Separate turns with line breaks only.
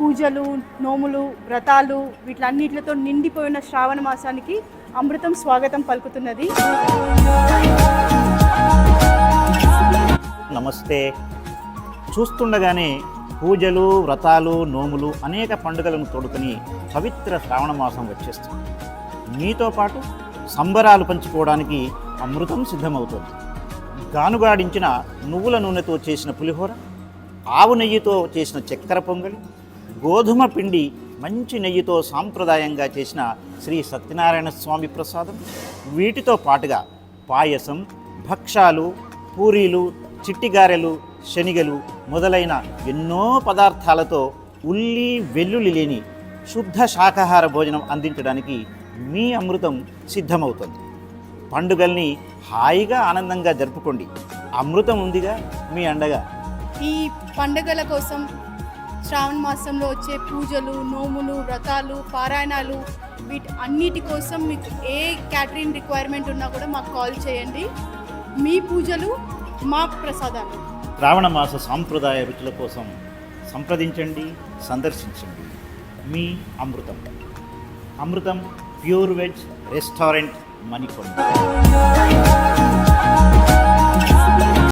పూజలు, నోములు, వ్రతాలు వీటిలన్నిటితో నిండిపోయిన శ్రావణ మాసానికి అమృతం స్వాగతం పలుకుతున్నది.
నమస్తే. చూస్తుండగానే పూజలు, వ్రతాలు, నోములు అనేక పండుగలను తోడుకొని పవిత్ర శ్రావణ మాసం వచ్చేస్తుంది. మీతో పాటు సంబరాలు పంచుకోవడానికి అమృతం సిద్ధమవుతుంది. గానుగాడించిన నువ్వుల నూనెతో చేసిన పులిహోర, ఆవు నెయ్యితో చేసిన చక్కెర పొంగలి, గోధుమ పిండి మంచి నెయ్యితో సాంప్రదాయంగా చేసిన శ్రీ సత్యనారాయణ స్వామి ప్రసాదం, వీటితో పాటుగా పాయసం, భక్షాలు, పూరీలు, చిట్టిగారెలు, శనిగలు మొదలైన ఎన్నో పదార్థాలతో ఉల్లి వెల్లుల్లి లేని శుద్ధ శాకాహార భోజనం అందించడానికి మీ అమృతం సిద్ధమవుతుంది. పండుగల్ని హాయిగా ఆనందంగా జరుపుకోండి. అమృతం ఉందిగా మీ అండగా.
ఈ పండుగల కోసం శ్రావణ మాసంలో వచ్చే పూజలు, నోములు, వ్రతాలు, పారాయణాలు వీటి అన్నిటి కోసం మీకు ఏ క్యాటరింగ్ రిక్వైర్మెంట్ ఉన్నా కూడా మాకు కాల్ చేయండి. మీ పూజలు మా ప్రసాదాలు.
శ్రావణ మాస సాంప్రదాయ రుచుల కోసం సంప్రదించండి, సందర్శించండి. మీ అమృతం. అమృతం ప్యూర్ వెజ్ రెస్టారెంట్, మణికొండ.